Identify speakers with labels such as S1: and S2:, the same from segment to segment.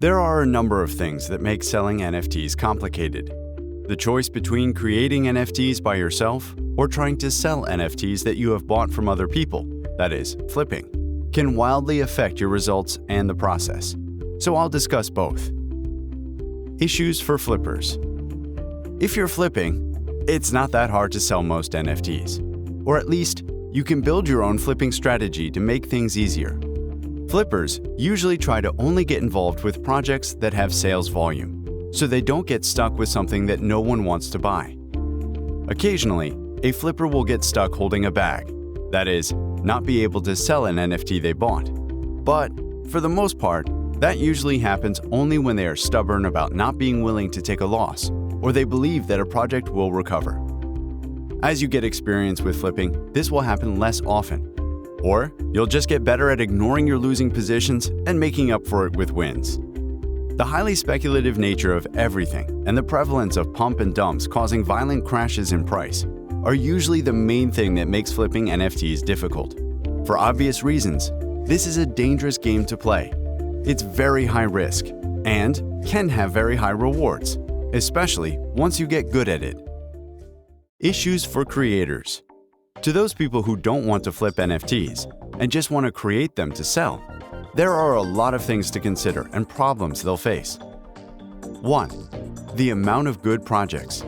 S1: There are a number of things that make selling NFTs complicated. The choice between creating NFTs by yourself or trying to sell NFTs that you have bought from other people, that is, flipping, can wildly affect your results and the process. So I'll discuss both. Issues for flippers. If you're flipping, it's not that hard to sell most NFTs. Or at least, you can build your own flipping strategy to make things easier. Flippers usually try to only get involved with projects that have sales volume, so they don't get stuck with something that no one wants to buy. Occasionally, a flipper will get stuck holding a bag, that is, not be able to sell an NFT they bought. But, for the most part, that usually happens only when they are stubborn about not being willing to take a loss, or they believe that a project will recover. As you get experience with flipping, this will happen less often. Or you'll just get better at ignoring your losing positions and making up for it with wins. The highly speculative nature of everything and the prevalence of pump and dumps causing violent crashes in price are usually the main thing that makes flipping NFTs difficult. For obvious reasons, this is a dangerous game to play. It's very high risk and can have very high rewards, especially once you get good at it. Issues for creators. To those people who don't want to flip NFTs and just want to create them to sell, there are a lot of things to consider and problems they'll face. 1. The amount of good projects.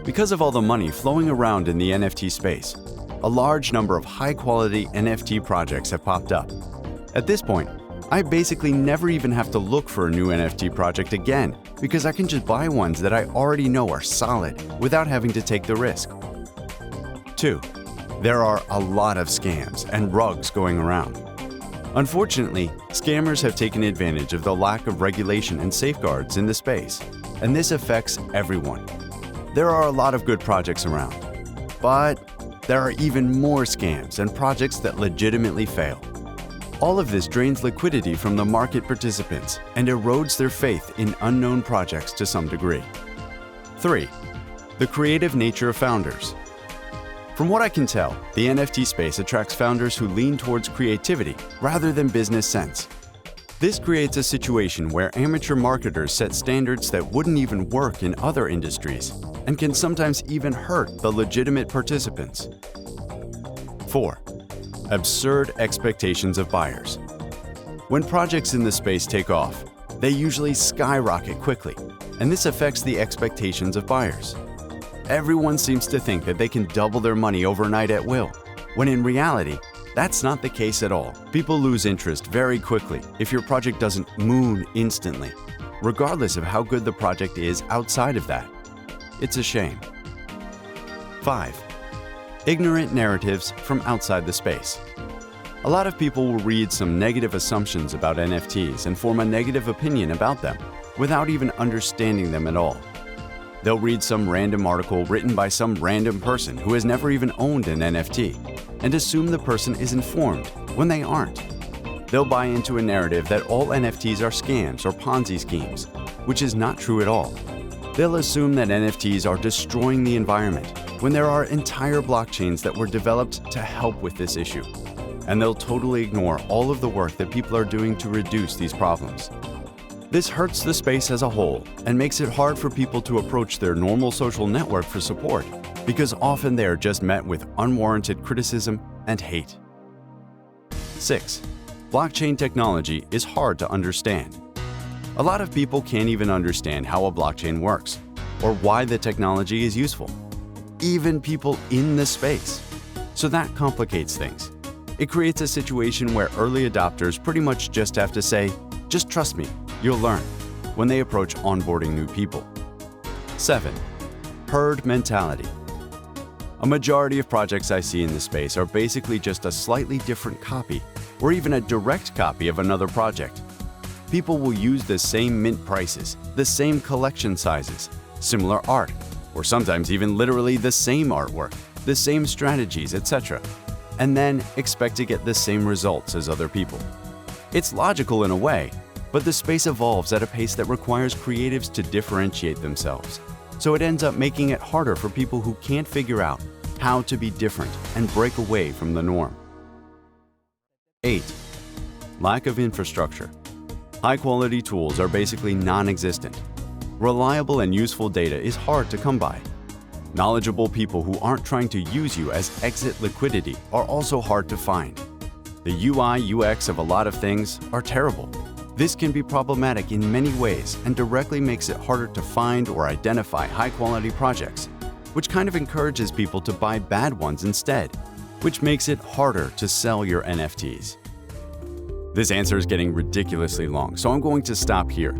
S1: Because of all the money flowing around in the NFT space, a large number of high-quality NFT projects have popped up. At this point, I basically never even have to look for a new NFT project again because I can just buy ones that I already know are solid without having to take the risk. 2. There are a lot of scams and rugs going around. Unfortunately, scammers have taken advantage of the lack of regulation and safeguards in the space, and this affects everyone. There are a lot of good projects around, but there are even more scams and projects that legitimately fail. All of this drains liquidity from the market participants and erodes their faith in unknown projects to some degree. 3. The creative nature of founders. From what I can tell, the NFT space attracts founders who lean towards creativity rather than business sense. This creates a situation where amateur marketers set standards that wouldn't even work in other industries and can sometimes even hurt the legitimate participants. 4. Absurd expectations of buyers. When projects in the space take off, they usually skyrocket quickly, and this affects the expectations of buyers. Everyone seems to think that they can double their money overnight at will, when in reality, that's not the case at all. People lose interest very quickly if your project doesn't moon instantly, regardless of how good the project is outside of that. It's a shame. 5. Ignorant narratives from outside the space. A lot of people will read some negative assumptions about NFTs and form a negative opinion about them without even understanding them at all. They'll read some random article written by some random person who has never even owned an NFT and assume the person is informed when they aren't. They'll buy into a narrative that all NFTs are scams or Ponzi schemes, which is not true at all. They'll assume that NFTs are destroying the environment when there are entire blockchains that were developed to help with this issue. And they'll totally ignore all of the work that people are doing to reduce these problems. This hurts the space as a whole and makes it hard for people to approach their normal social network for support because often they are just met with unwarranted criticism and hate. 6. Blockchain technology is hard to understand. A lot of people can't even understand how a blockchain works or why the technology is useful, even people in the space. So that complicates things. It creates a situation where early adopters pretty much just have to say, "Just trust me, you'll learn," when they approach onboarding new people. 7. Herd mentality. A majority of projects I see in this space are basically just a slightly different copy or even a direct copy of another project. People will use the same mint prices, the same collection sizes, similar art, or sometimes even literally the same artwork, the same strategies, etc., and then expect to get the same results as other people. It's logical in a way, but the space evolves at a pace that requires creatives to differentiate themselves. So it ends up making it harder for people who can't figure out how to be different and break away from the norm. 8. Lack of infrastructure. High-quality tools are basically non-existent. Reliable and useful data is hard to come by. Knowledgeable people who aren't trying to use you as exit liquidity are also hard to find. The UI/UX of a lot of things are terrible. This can be problematic in many ways and directly makes it harder to find or identify high-quality projects, which kind of encourages people to buy bad ones instead, which makes it harder to sell your NFTs. This answer is getting ridiculously long, so I'm going to stop here.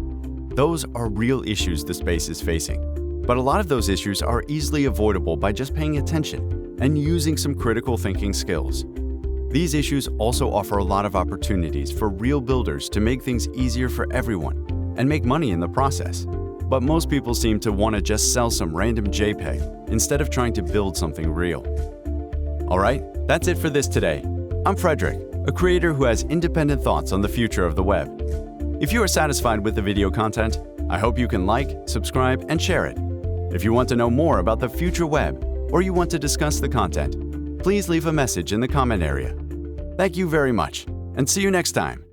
S1: Those are real issues the space is facing, but a lot of those issues are easily avoidable by just paying attention and using some critical thinking skills. These issues also offer a lot of opportunities for real builders to make things easier for everyone and make money in the process. But most people seem to want to just sell some random JPEG instead of trying to build something real. Alright, that's it for this today. I'm Frederick, a creator who has independent thoughts on the future of the web. If you are satisfied with the video content, I hope you can like, subscribe, and share it. If you want to know more about the future web, or you want to discuss the content, please leave a message in the comment area. Thank you very much, and see you next time.